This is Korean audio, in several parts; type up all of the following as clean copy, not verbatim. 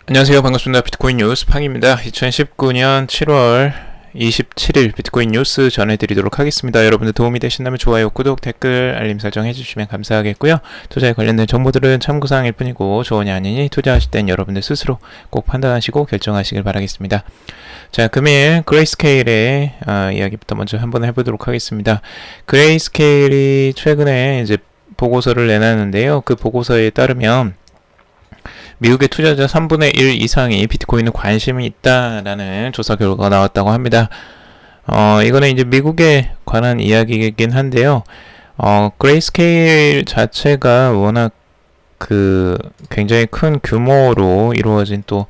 안녕하세요. 반갑습니다. 비트코인 뉴스 팡입니다. 2019년 7월 27일 비트코인 뉴스 전해드리도록 하겠습니다. 여러분들 도움이 되신다면 좋아요, 구독, 댓글, 알림 설정 해주시면 감사하겠고요. 투자에 관련된 정보들은 참고사항일 뿐이고 조언이 아니니 투자하실 땐 여러분들 스스로 꼭 판단하시고 결정하시길 바라겠습니다. 자, 금일 그레이스케일의 이야기부터 먼저 한번 해보도록 하겠습니다. 그레이스케일이 최근에 이제 보고서를 내놨는데요. 그 보고서에 따르면 미국의 투자자 3분의 1 이상이 비트코인에 관심이 있다라는 조사 결과가 나왔다고 합니다. 이거는 이제 미국에 관한 이야기이긴 한데요. 그레이스케일 자체가 워낙 굉장히 큰 규모로 이루어진 또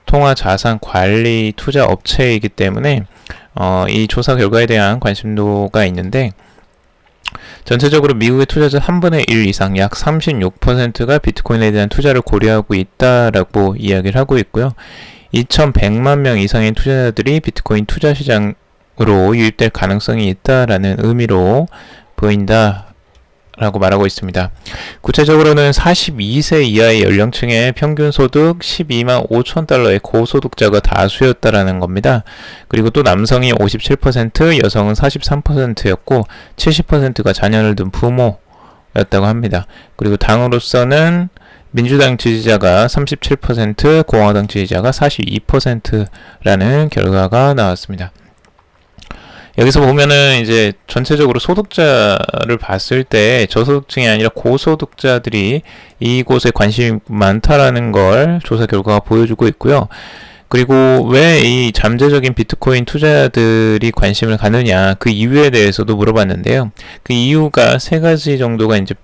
통화 자산 관리 투자 업체이기 때문에 이 조사 결과에 대한 관심도가 있는데, 전체적으로 미국의 투자자 3분의 1 이상 약 36%가 비트코인에 대한 투자를 고려하고 있다라고 이야기를 하고 있고요. 2100만 명 이상의 투자자들이 비트코인 투자 시장으로 유입될 가능성이 있다라는 의미로 보인다 라고 말하고 있습니다. 구체적으로는 42세 이하의 연령층의 평균 소득 12만 5천 달러의 고소득자가 다수였다라는 겁니다. 그리고 또 남성이 57%, 여성은 43%였고 70%가 자녀를 둔 부모였다고 합니다. 그리고 당으로서는 민주당 지지자가 37%, 공화당 지지자가 42%라는 결과가 나왔습니다. 여기서 보면은 이제 전체적으로 소득자를 봤을 때 저소득층이 아니라 고소득자들이 이곳에 관심이 많다라는 걸 조사 결과가 보여주고 있고요. 그리고 왜 이 잠재적인 비트코인 투자자들이 관심을 갖느냐, 그 이유에 대해서도 물어봤는데요. 그 이유가 세 가지 정도가 이제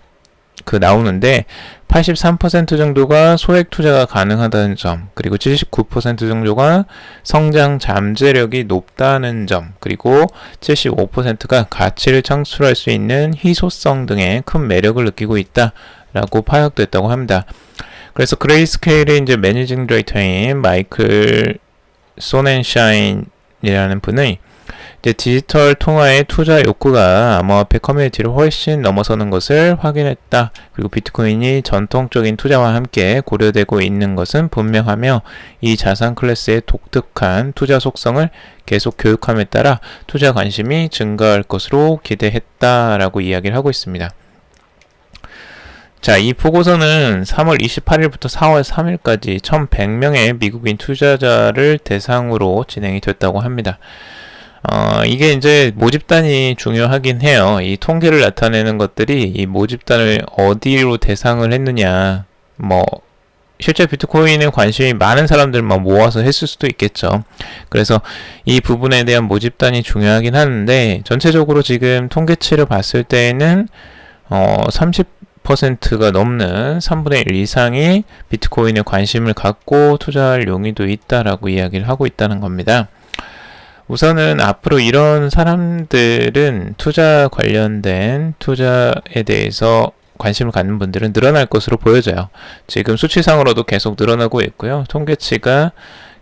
나오는데, 83% 정도가 소액 투자가 가능하다는 점, 그리고 79% 정도가 성장 잠재력이 높다는 점, 그리고 75%가 가치를 창출할 수 있는 희소성 등의 큰 매력을 느끼고 있다라고 파악됐다고 합니다. 그래서 그레이스케일의 이제 매니징 디렉터인 마이클 소넨샤인이라는 분의 이제 디지털 통화의 투자 욕구가 암호화폐 커뮤니티를 훨씬 넘어서는 것을 확인했다. 그리고 비트코인이 전통적인 투자와 함께 고려되고 있는 것은 분명하며 이 자산 클래스의 독특한 투자 속성을 계속 교육함에 따라 투자 관심이 증가할 것으로 기대했다라고 이야기를 하고 있습니다. 자, 이 보고서는 3월 28일부터 4월 3일까지 1100명의 미국인 투자자를 대상으로 진행이 됐다고 합니다. 이게 이제 모집단이 중요하긴 해요. 이 통계를 나타내는 것들이 이 모집단을 어디로 대상을 했느냐, 실제 비트코인에 관심이 많은 들만 모아서 했을 수도 있겠죠. 그래서 이 부분에 대한 모집단이 중요하긴 하는데, 전체적으로 지금 통계치를 봤을 때에는 30%가 넘는 3분의 1 이상이 비트코인에 관심을 갖고 투자할 용의도 있다라고 이야기를 하고 있다는 겁니다. 우선은 앞으로 이런 사람들은 투자 관련된 투자에 대해서 관심을 갖는 분들은 늘어날 것으로 보여져요. 지금 수치상으로도 계속 늘어나고 있고요. 통계치가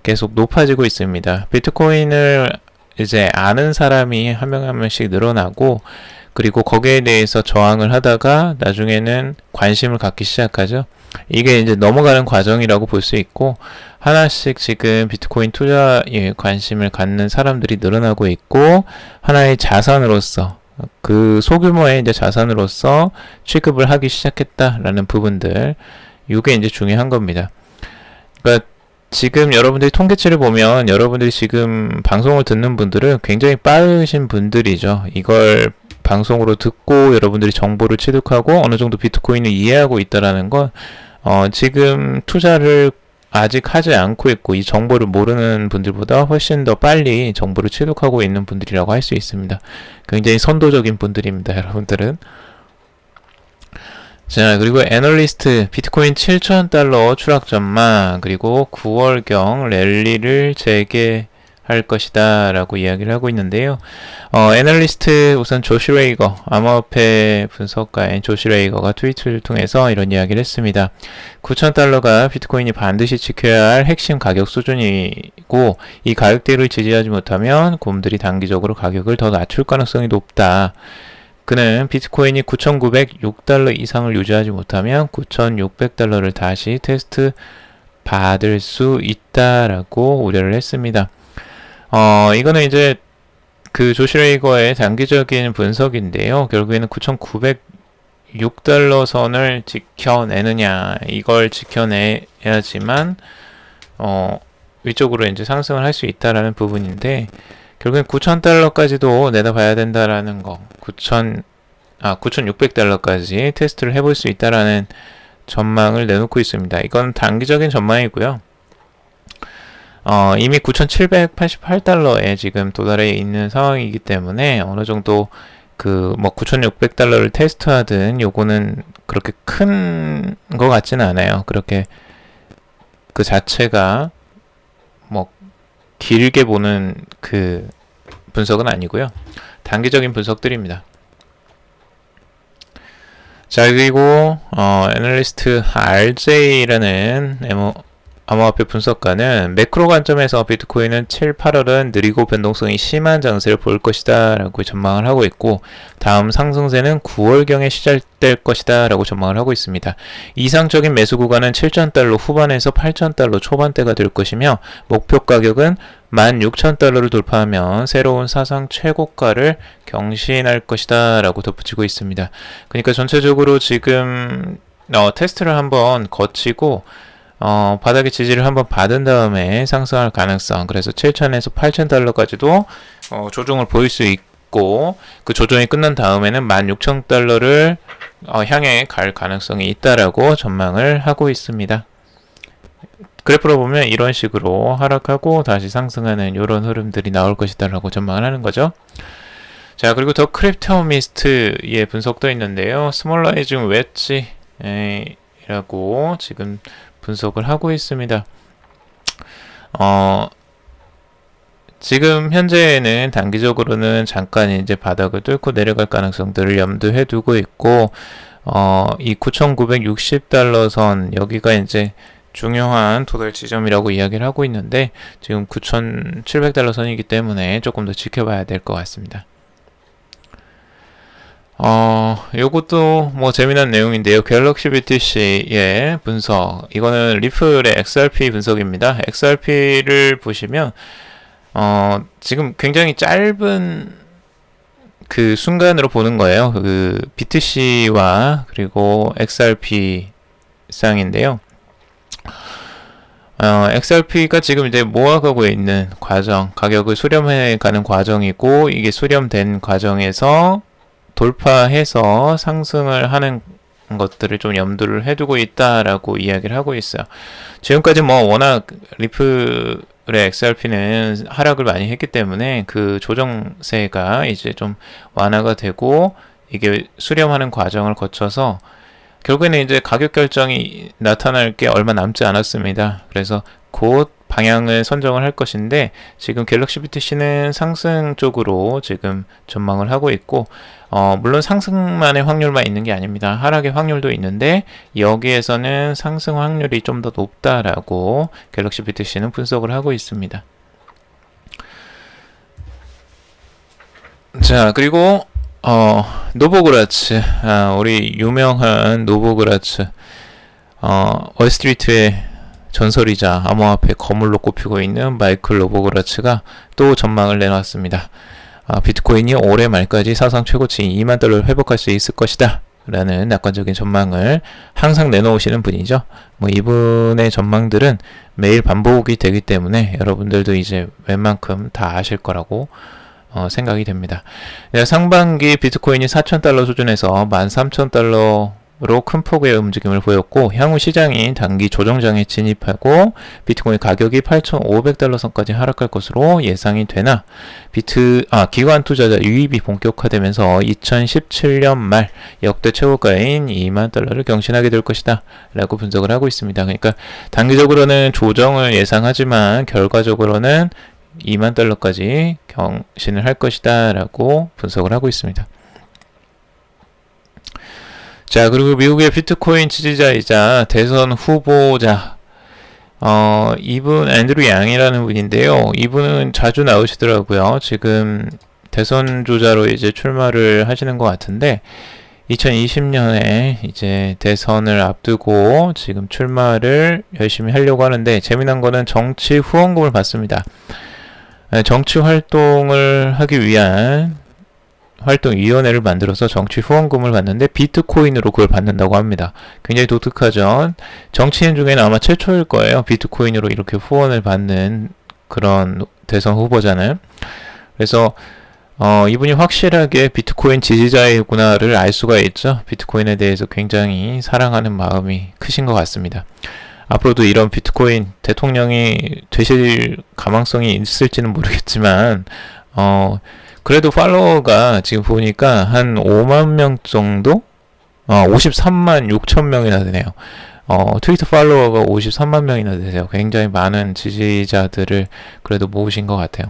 계속 높아지고 있습니다. 비트코인을 이제 아는 사람이 한 명 한 명씩 늘어나고, 그리고 거기에 대해서 저항을 하다가 나중에는 관심을 갖기 시작하죠. 이게 이제 넘어가는 과정이라고 볼 수 있고, 하나씩 지금 비트코인 투자에 관심을 갖는 사람들이 늘어나고 있고, 하나의 자산으로서, 소규모의 이제 자산으로서 취급을 하기 시작했다라는 부분들, 이게 이제 중요한 겁니다. 그러니까 지금 여러분들이 통계치를 보면 여러분들이 지금 방송을 듣는 분들은 굉장히 빠르신 분들이죠. 이걸 방송으로 듣고 여러분들이 정보를 취득하고 어느 정도 비트코인을 이해하고 있다라는 건 지금 투자를 아직 하지 않고 있고 이 정보를 모르는 분들보다 훨씬 더 빨리 정보를 취득하고 있는 분들이라고 할 수 있습니다. 굉장히 선도적인 분들입니다, 여러분들은. 자, 그리고 애널리스트 비트코인 7,000달러 추락 전망, 그리고 9월경 랠리를 재개할 것이다 라고 이야기를 하고 있는데요. 애널리스트 우선 조시 레이거, 암호화폐 분석가인 조시 레이거가 트위터를 통해서 이런 이야기를 했습니다. 9,000달러가 비트코인이 반드시 지켜야 할 핵심 가격 수준이고, 이 가격대를 지지하지 못하면 곰들이 단기적으로 가격을 더 낮출 가능성이 높다. 그는 비트코인이 9,906달러 이상을 유지하지 못하면 9,600달러를 다시 테스트 받을 수 있다라고 우려를 했습니다. 이거는 이제 그 조시레이거의 단기적인 분석인데요. 결국에는 9,906달러 선을 지켜내느냐, 이걸 지켜내야지만 위쪽으로 이제 상승을 할 수 있다라는 부분인데, 결국엔 9,000달러까지도 내다봐야 된다라는 거, 9,600달러까지 테스트를 해볼 수 있다라는 전망을 내놓고 있습니다. 이건 단기적인 전망이고요. 이미 9,788달러에 지금 도달해 있는 상황이기 때문에 어느 정도 그 뭐 9,600달러를 테스트하든 요거는 그렇게 큰 거 같지는 않아요. 그렇게 그 자체가 뭐 길게 보는 그 분석은 아니고요. 단기적인 분석들입니다. 자, 그리고 애널리스트 RJ라는 암호화폐 분석가는 매크로 관점에서 비트코인은 7, 8월은 느리고 변동성이 심한 장세를 보일 것이다 라고 전망을 하고 있고, 다음 상승세는 9월경에 시작될 것이다 라고 전망을 하고 있습니다. 이상적인 매수 구간은 7,000달러 후반에서 8,000달러 초반대가 될 것이며, 목표 가격은 16,000달러를 돌파하면 새로운 사상 최고가를 경신할 것이다 라고 덧붙이고 있습니다. 그러니까 전체적으로 지금 테스트를 한번 거치고 바닥의 지지를 한번 받은 다음에 상승할 가능성, 그래서 7,000에서 8,000달러까지도 조정을 보일 수 있고, 그 조정이 끝난 다음에는 16,000달러를 향해 갈 가능성이 있다라고 전망을 하고 있습니다. 그래프로 보면 이런 식으로 하락하고 다시 상승하는 이런 흐름들이 나올 것이다 라고 전망을 하는 거죠. 자, 그리고 더 크립토미스트의 분석도 있는데요. 스몰라이징 웨지라고 지금 분석을 하고 있습니다. 지금 현재는 단기적으로는 잠깐 이제 바닥을 뚫고 내려갈 가능성들을 염두에 두고 있고, 이 9,960달러 선, 여기가 이제 중요한 도달 지점이라고 이야기를 하고 있는데, 지금 9,700달러 선이기 때문에 조금 더 지켜봐야 될 것 같습니다. 요것도 뭐 재미난 내용인데요. 갤럭시 BTC의 분석. 이거는 리플의 XRP 분석입니다. XRP를 보시면, 지금 굉장히 짧은 그 순간으로 보는 거예요. 그 BTC와 그리고 XRP 쌍인데요. XRP가 지금 이제 모아가고 있는 과정, 가격을 수렴해 가는 과정이고, 이게 수렴된 과정에서 돌파해서 상승을 하는 것들을 좀 염두를 해두고 있다라고 이야기를 하고 있어요. 지금까지 뭐 워낙 리플의 XRP는 하락을 많이 했기 때문에 그 조정세가 이제 좀 완화가 되고, 이게 수렴하는 과정을 거쳐서 결국에는 이제 가격 결정이 나타날 게 얼마 남지 않았습니다. 그래서 곧 방향을 선정을 할 것인데, 지금 갤럭시 BTC는 상승 쪽으로 지금 전망을 하고 있고, 물론 상승만의 확률만 있는 게 아닙니다. 하락의 확률도 있는데, 여기에서는 상승 확률이 좀 더 높다라고 갤럭시 BTC는 분석을 하고 있습니다. 자, 그리고 노보그라츠, 우리 유명한 노보그라츠, 월스트리트의 전설이자 암호화폐 거물로 꼽히고 있는 마이클 노보그라츠가 또 전망을 내놨습니다. 비트코인이 올해 말까지 사상 최고치 2만 달러를 회복할 수 있을 것이다 라는 낙관적인 전망을 항상 내놓으시는 분이죠. 뭐 이분의 전망들은 매일 반복이 되기 때문에 여러분들도 이제 웬만큼 다 아실 거라고 생각이 됩니다. 상반기 비트코인이 4,000달러 수준에서 13,000달러로 큰 폭의 움직임을 보였고, 향후 시장이 단기 조정장에 진입하고 비트코인 가격이 8,500달러 선까지 하락할 것으로 예상이 되나, 기관 투자자 유입이 본격화되면서 2017년 말 역대 최고가인 2만 달러를 경신하게 될 것이다 라고 분석을 하고 있습니다. 그러니까 단기적으로는 조정을 예상하지만 결과적으로는 2만 달러까지 경신을 할 것이다 라고 분석을 하고 있습니다. 자, 그리고 미국의 비트코인 지지자이자 대선 후보자, 이분 앤드류 양이라는 분인데요. 이분은 자주 나오시더라고요. 지금 대선 주자로 이제 출마를 하시는 것 같은데 2020년에 이제 대선을 앞두고 지금 출마를 열심히 하려고 하는데 재미난 거는 정치 후원금을 받습니다. 정치 활동을 하기 위한 활동위원회를 만들어서 정치 후원금을 받는데 비트코인으로 그걸 받는다고 합니다. 굉장히 독특하죠. 정치인 중에는 아마 최초일 거예요. 비트코인으로 이렇게 후원을 받는 그런 대선 후보자는. 그래서 이분이 확실하게 비트코인 지지자이구나를 알 수가 있죠. 비트코인에 대해서 굉장히 사랑하는 마음이 크신 것 같습니다. 앞으로도 이런 비트코인 대통령이 되실 가망성이 있을지는 모르겠지만 그래도 팔로워가 지금 보니까 한 5만 명 정도? 53만 6천 명이나 되네요. 트위터 팔로워가 53만 명이나 되세요. 굉장히 많은 지지자들을 그래도 모으신 것 같아요.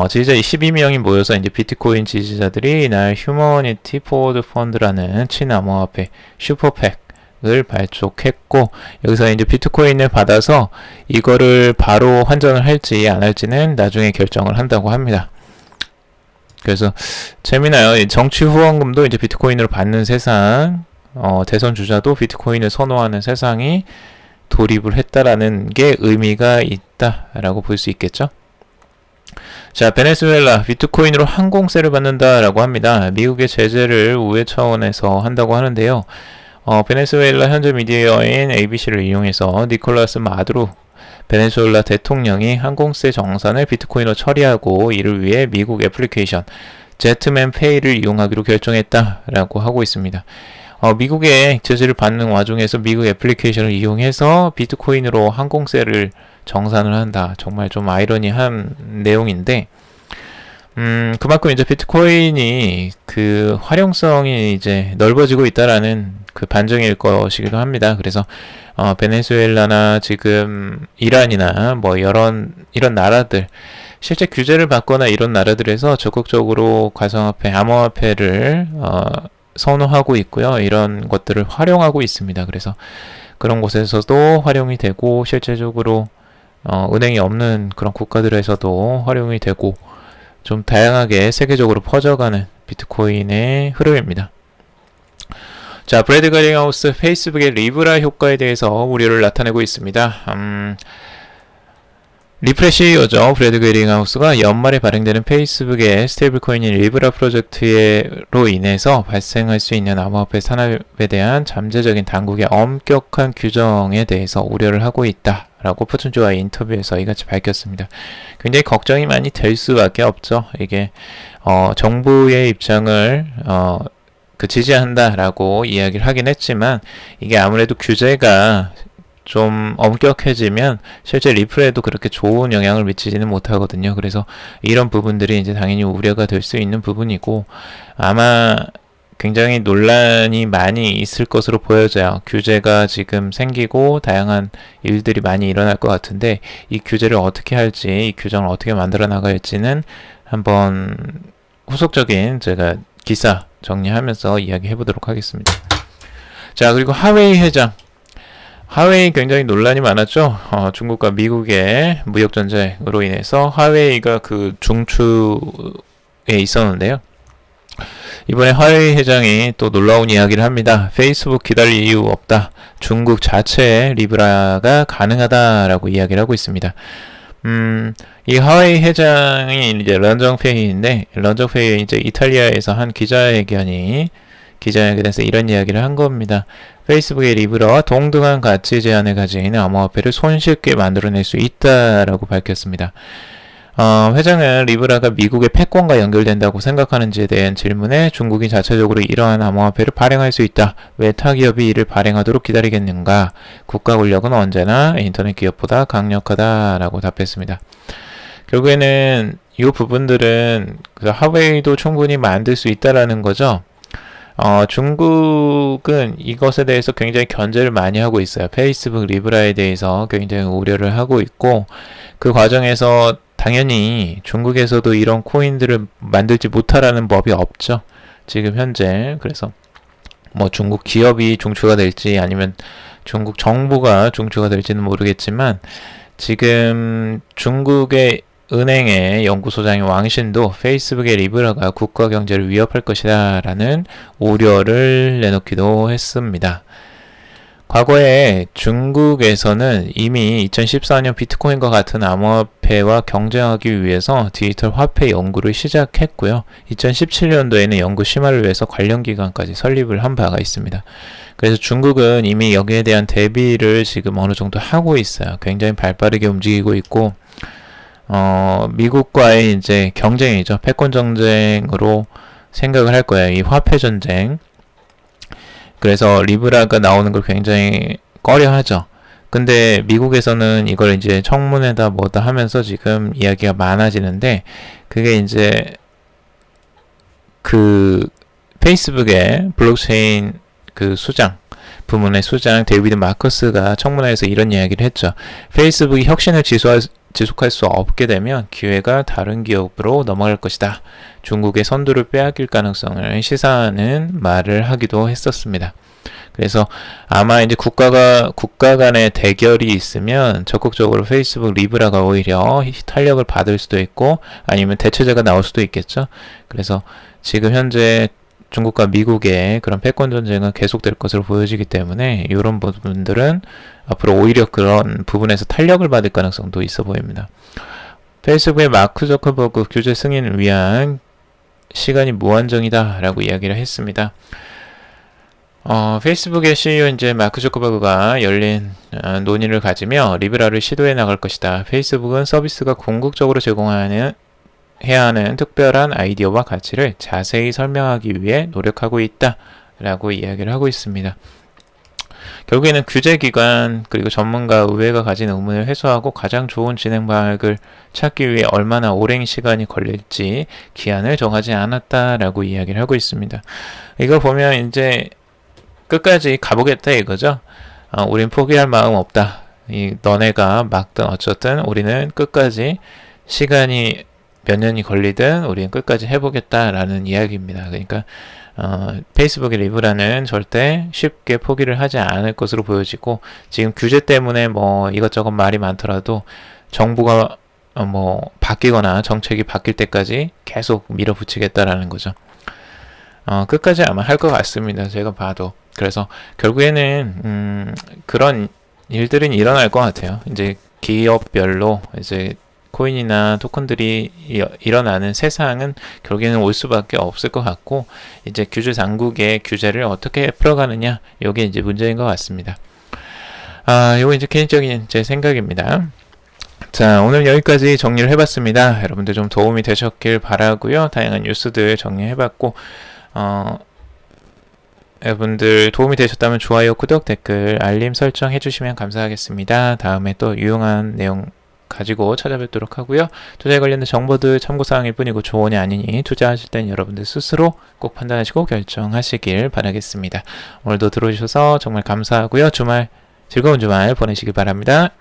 지지자 12명이 모여서 이제 비트코인 지지자들이 이날 휴머니티 포워드 펀드라는 친암호화폐 슈퍼팩을 발족했고, 여기서 이제 비트코인을 받아서 이거를 바로 환전을 할지 안 할지는 나중에 결정을 한다고 합니다. 그래서 재미나요. 정치 후원금도 이제 비트코인으로 받는 세상, 대선 주자도 비트코인을 선호하는 세상이 돌입을 했다라는 게 의미가 있다라고 볼 수 있겠죠. 자, 베네수엘라 비트코인으로 항공세를 받는다라고 합니다. 미국의 제재를 우회 차원에서 한다고 하는데요. 베네수엘라 현지 미디어인 ABC를 이용해서 니콜라스 마두로 베네수엘라 대통령이 항공세 정산을 비트코인으로 처리하고 이를 위해 미국 애플리케이션 제트맨 페이를 이용하기로 결정했다라고 하고 있습니다. 미국의 제재를 받는 와중에서 미국 애플리케이션을 이용해서 비트코인으로 항공세를 정산을 한다. 정말 좀 아이러니한 내용인데, 그만큼 이제 비트코인이 그 활용성이 이제 넓어지고 있다라는 그 반증일 것이기도 합니다. 그래서 베네수엘라나 지금 이란이나 뭐 이런 나라들, 실제 규제를 받거나 이런 나라들에서 적극적으로 가상화폐, 암호화폐를 선호하고 있고요. 이런 것들을 활용하고 있습니다. 그래서 그런 곳에서도 활용이 되고, 실제적으로 은행이 없는 그런 국가들에서도 활용이 되고, 좀 다양하게 세계적으로 퍼져가는 비트코인의 흐름입니다. 자, 브래드 거링하우스 페이스북의 리브라 효과에 대해서 우려를 나타내고 있습니다. 리플의 CEO죠. 브래드 거링하우스가 연말에 발행되는 페이스북의 스테이블 코인인 리브라 프로젝트로 인해서 발생할 수 있는 암호화폐 산업에 대한 잠재적인 당국의 엄격한 규정에 대해서 우려를 하고 있다라고 포춘주와의 인터뷰에서 이같이 밝혔습니다. 굉장히 걱정이 많이 될 수밖에 없죠. 이게 정부의 입장을 지지한다라고 이야기를 하긴 했지만, 이게 아무래도 규제가 좀 엄격해지면 실제 리플에도 그렇게 좋은 영향을 미치지는 못하거든요. 그래서 이런 부분들이 이제 당연히 우려가 될 수 있는 부분이고, 아마 굉장히 논란이 많이 있을 것으로 보여져요. 규제가 지금 생기고 다양한 일들이 많이 일어날 것 같은데, 이 규제를 어떻게 할지, 이 규정을 어떻게 만들어 나갈지는 한번 후속적인 제가 기사 정리하면서 이야기해 보도록 하겠습니다. 자, 그리고 하웨이 회장. 하웨이 굉장히 논란이 많았죠. 중국과 미국의 무역 전쟁으로 인해서 하웨이가 그 중추에 있었는데요. 이번에 하웨이 회장이 또 놀라운 이야기를 합니다. 페이스북 기다릴 이유 없다. 중국 자체에 리브라가 가능하다라고 이야기를 하고 있습니다. 이 하웨이 회장이 이제 런정페이인데, 런정페이 이제 이탈리아에서 한 기자회견에서 이런 이야기를 한 겁니다. 페이스북의 리브라와 동등한 가치 제한을 가진 암호화폐를 손쉽게 만들어낼 수 있다라고 밝혔습니다. 회장은 리브라가 미국의 패권과 연결된다고 생각하는지에 대한 질문에 중국이 자체적으로 이러한 암호화폐를 발행할 수 있다. 왜 타 기업이 이를 발행하도록 기다리겠는가? 국가 권력은 언제나 인터넷 기업보다 강력하다라고 답했습니다. 결국에는 이 부분들은 하웨이도 충분히 만들 수 있다라는 거죠. 중국은 이것에 대해서 굉장히 견제를 많이 하고 있어요. 페이스북 리브라에 대해서 굉장히 우려를 하고 있고, 그 과정에서 당연히 중국에서도 이런 코인들을 만들지 못하라는 법이 없죠. 지금 현재. 그래서 뭐 중국 기업이 중추가 될지 아니면 중국 정부가 중추가 될지는 모르겠지만, 지금 중국의 은행의 연구소장인 왕신도 페이스북의 리브라가 국가 경제를 위협할 것이다 라는 우려를 내놓기도 했습니다. 과거에 중국에서는 이미 2014년 비트코인과 같은 암호화폐와 경쟁하기 위해서 디지털 화폐 연구를 시작했고요. 2017년도에는 연구 심화를 위해서 관련 기관까지 설립을 한 바가 있습니다. 그래서 중국은 이미 여기에 대한 대비를 지금 어느 정도 하고 있어요. 굉장히 발빠르게 움직이고 있고, 미국과의 이제 경쟁이죠. 패권 전쟁으로 생각을 할 거예요. 이 화폐 전쟁. 그래서 리브라가 나오는 걸 굉장히 꺼려하죠. 근데 미국에서는 이걸 이제 청문회다 뭐다 하면서 지금 이야기가 많아지는데, 그게 이제 그 페이스북의 블록체인 그 부문의 수장 데이비드 마커스가 청문회에서 이런 이야기를 했죠. 페이스북이 혁신을 지속할 수 없게 되면 기회가 다른 기업으로 넘어갈 것이다. 중국의 선두를 빼앗길 가능성을 시사하는 말을 하기도 했었습니다. 그래서 아마 이제 국가 간의 대결이 있으면 적극적으로 페이스북 리브라가 오히려 탄력을 받을 수도 있고, 아니면 대체제가 나올 수도 있겠죠. 그래서 지금 현재 중국과 미국의 그런 패권 전쟁은 계속될 것으로 보여지기 때문에 이런 부분들은 앞으로 오히려 그런 부분에서 탄력을 받을 가능성도 있어 보입니다. 페이스북의 마크 저커버그 규제 승인을 위한 시간이 무한정이다 라고 이야기를 했습니다. 페이스북의 CEO 이제 마크 저커버그가 열린 논의를 가지며 리브라를 시도해 나갈 것이다. 페이스북은 서비스가 궁극적으로 해야 하는 특별한 아이디어와 가치를 자세히 설명하기 위해 노력하고 있다 라고 이야기를 하고 있습니다. 결국에는 규제기관 그리고 전문가 의회가 가진 의문을 해소하고 가장 좋은 진행 방향을 찾기 위해 얼마나 오랜 시간이 걸릴지 기한을 정하지 않았다라고 이야기를 하고 있습니다. 이거 보면 이제 끝까지 가보겠다 이거죠. 우린 포기할 마음 없다. 너네가 막든 어쩌든 우리는 끝까지 시간이 몇 년이 걸리든 우리는 끝까지 해보겠다라는 이야기입니다. 그러니까 페이스북의 리브라는 절대 쉽게 포기를 하지 않을 것으로 보여지고, 지금 규제 때문에 뭐 이것저것 말이 많더라도 정부가 뭐 바뀌거나 정책이 바뀔 때까지 계속 밀어붙이겠다라는 거죠. 끝까지 아마 할 것 같습니다. 제가 봐도. 그래서 결국에는 그런 일들은 일어날 것 같아요. 이제 기업별로 이제 코인이나 토큰들이 일어나는 세상은 결국에는 올 수밖에 없을 것 같고, 이제 규제 당국의 규제를 어떻게 풀어가느냐, 이게 이제 문제인 것 같습니다. 이거 이제 개인적인 제 생각입니다. 자, 오늘 여기까지 정리를 해봤습니다. 여러분들 좀 도움이 되셨길 바라고요. 다양한 뉴스들 정리해봤고, 여러분들 도움이 되셨다면 좋아요, 구독, 댓글, 알림 설정 해주시면 감사하겠습니다. 다음에 또 유용한 내용 가지고 찾아뵙도록 하고요. 투자에 관련된 정보들 참고사항일 뿐이고 조언이 아니니 투자하실 땐 여러분들 스스로 꼭 판단하시고 결정하시길 바라겠습니다. 오늘도 들어주셔서 정말 감사하고요. 즐거운 주말 보내시길 바랍니다.